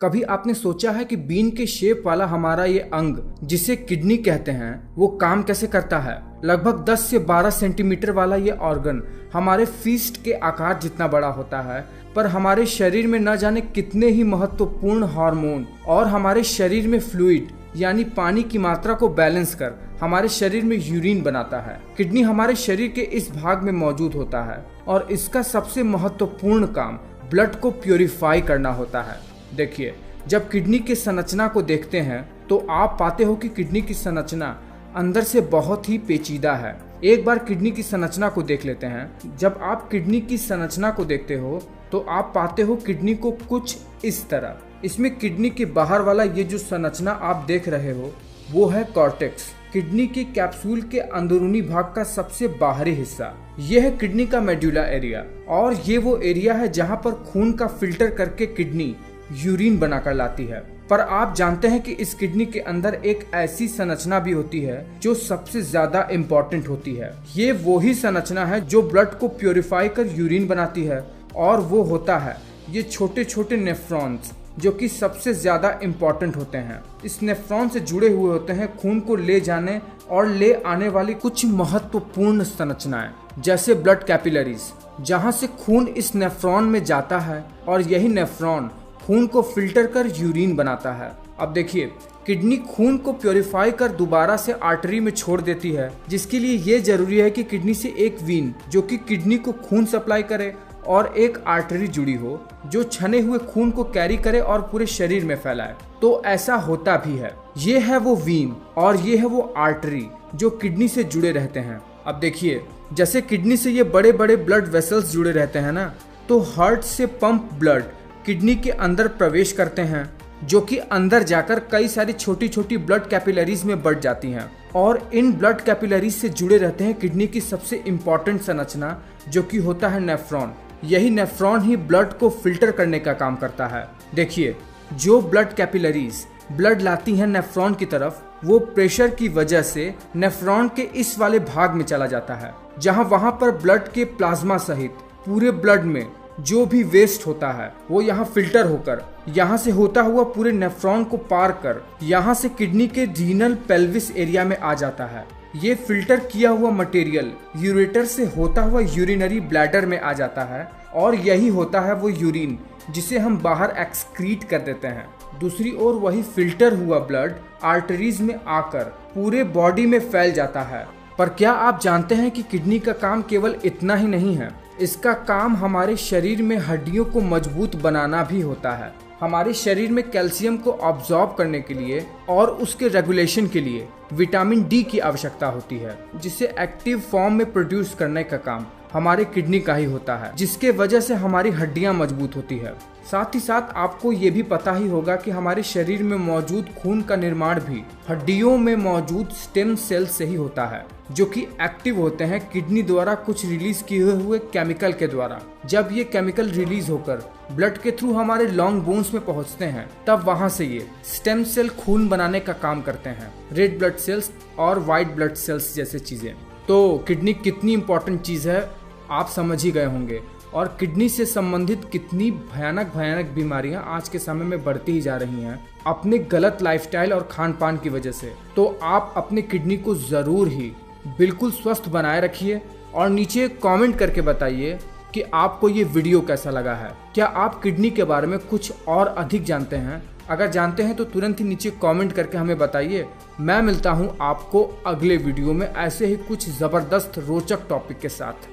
कभी आपने सोचा है कि बीन के शेप वाला हमारा ये अंग जिसे किडनी कहते हैं वो काम कैसे करता है। लगभग 10 से 12 सेंटीमीटर वाला ये ऑर्गन हमारे फिस्ट के आकार जितना बड़ा होता है, पर हमारे शरीर में न जाने कितने ही महत्वपूर्ण हार्मोन और हमारे शरीर में फ्लूइड यानी पानी की मात्रा को बैलेंस कर हमारे शरीर में यूरिन बनाता है। किडनी हमारे शरीर के इस भाग में मौजूद होता है और इसका सबसे महत्वपूर्ण काम ब्लड को प्योरीफाई करना होता है। देखिए, जब किडनी की संरचना को देखते हैं तो आप पाते हो कि किडनी की संरचना अंदर से बहुत ही पेचीदा है। एक बार किडनी की संरचना को देख लेते हैं। जब आप किडनी की संरचना को देखते हो तो आप पाते हो किडनी को कुछ इस तरह। इसमें किडनी के बाहर वाला ये जो संरचना आप देख रहे हो वो है कॉर्टेक्स, किडनी की कैप्सूल के अंदरूनी भाग का सबसे बाहरी हिस्सा। यह है किडनी का मेडुला एरिया और ये वो एरिया है जहाँ पर खून का फिल्टर करके किडनी यूरिन बनाकर लाती है। पर आप जानते हैं कि इस किडनी के अंदर एक ऐसी संरचना भी होती है जो सबसे ज्यादा इम्पोर्टेंट होती है। ये वो ही संरचना है जो ब्लड को प्योरीफाई कर यूरिन बनाती है और वो होता है ये छोटे छोटे नेफ्रॉन्स, जो कि सबसे ज्यादा इम्पोर्टेंट होते हैं। इस नेफ्रॉन से जुड़े हुए होते हैं खून को ले जाने और ले आने वाली कुछ महत्वपूर्ण संरचनाएं, जैसे ब्लड कैपिलरीज, जहां से खून इस नेफ्रॉन में जाता है और यही नेफ्रॉन खून को फिल्टर कर यूरिन बनाता है। अब देखिए, किडनी खून को प्योरीफाई कर दोबारा से आर्टरी में छोड़ देती है, जिसके लिए ये जरूरी है कि किडनी से एक वीन जो कि किडनी को खून सप्लाई करे और एक आर्टरी जुड़ी हो जो छने हुए खून को कैरी करे और पूरे शरीर में फैलाए। तो ऐसा होता भी है। ये है वो वीन और ये है वो आर्टरी जो किडनी से जुड़े रहते हैं। अब देखिए, जैसे किडनी से ये बड़े बड़े ब्लड वेसल्स जुड़े रहते हैं ना, तो हार्ट से पंप ब्लड किडनी के अंदर प्रवेश करते हैं, जो कि अंदर जाकर कई सारी छोटी छोटी ब्लड कैपिलरीज में बढ़ जाती हैं और इन ब्लड कैपिलरीज से जुड़े रहते हैं किडनी की सबसे इम्पोर्टेंट संरचना, जो कि होता है नेफ्रॉन। यही नेफ्रॉन ही ब्लड को फिल्टर करने का काम करता है। देखिए, जो ब्लड कैपिलरीज ब्लड लाती हैं नेफ्रॉन की तरफ, वो प्रेशर की वजह से नेफ्रॉन के इस वाले भाग में चला जाता है, जहां वहां पर ब्लड के प्लाज्मा सहित पूरे ब्लड में जो भी वेस्ट होता है वो यहाँ फिल्टर होकर यहाँ से होता हुआ पूरे नेफ्रॉन को पार कर यहाँ से किडनी के रीनल पेल्विस एरिया में आ जाता है। ये फिल्टर किया हुआ मटेरियल यूरेटर से होता हुआ यूरिनरी ब्लैडर में आ जाता है और यही होता है वो यूरिन जिसे हम बाहर एक्सक्रीट कर देते हैं। दूसरी ओर वही फिल्टर हुआ ब्लड आर्टरीज में आकर पूरे बॉडी में फैल जाता है। पर क्या आप जानते हैं कि किडनी का काम केवल इतना ही नहीं है, इसका काम हमारे शरीर में हड्डियों को मजबूत बनाना भी होता है। हमारे शरीर में कैल्शियम को ऑब्जॉर्ब करने के लिए और उसके रेगुलेशन के लिए विटामिन डी की आवश्यकता होती है, जिसे एक्टिव फॉर्म में प्रोड्यूस करने का काम हमारे किडनी का ही होता है, जिसके वजह से हमारी हड्डियां मजबूत होती है। साथ ही साथ आपको ये भी पता ही होगा कि हमारे शरीर में मौजूद खून का निर्माण भी हड्डियों में मौजूद स्टेम सेल से ही होता है, जो कि एक्टिव होते हैं किडनी द्वारा कुछ रिलीज किए हुए केमिकल के द्वारा। जब ये केमिकल रिलीज होकर ब्लड के थ्रू हमारे लॉन्ग बोन्स में पहुंचते हैं, तब वहां से ये स्टेम सेल खून बनाने का काम करते हैं, रेड ब्लड सेल्स और व्हाइट ब्लड सेल्स जैसे चीजें। तो किडनी कितनी इंपॉर्टेंट चीज है आप समझ ही गए होंगे, और किडनी से संबंधित कितनी भयानक बीमारियां आज के समय में बढ़ती ही जा रही हैं अपने गलत लाइफस्टाइल और खान पान की वजह से। तो आप अपने किडनी को जरूर ही बिल्कुल स्वस्थ बनाए रखिए और नीचे कमेंट करके बताइए कि आपको ये वीडियो कैसा लगा है। क्या आप किडनी के बारे में कुछ और अधिक जानते हैं? अगर जानते हैं तो तुरंत ही नीचे कमेंट करके हमें बताइए। मैं मिलता हूँ आपको अगले वीडियो में ऐसे ही कुछ जबरदस्त रोचक टॉपिक के साथ।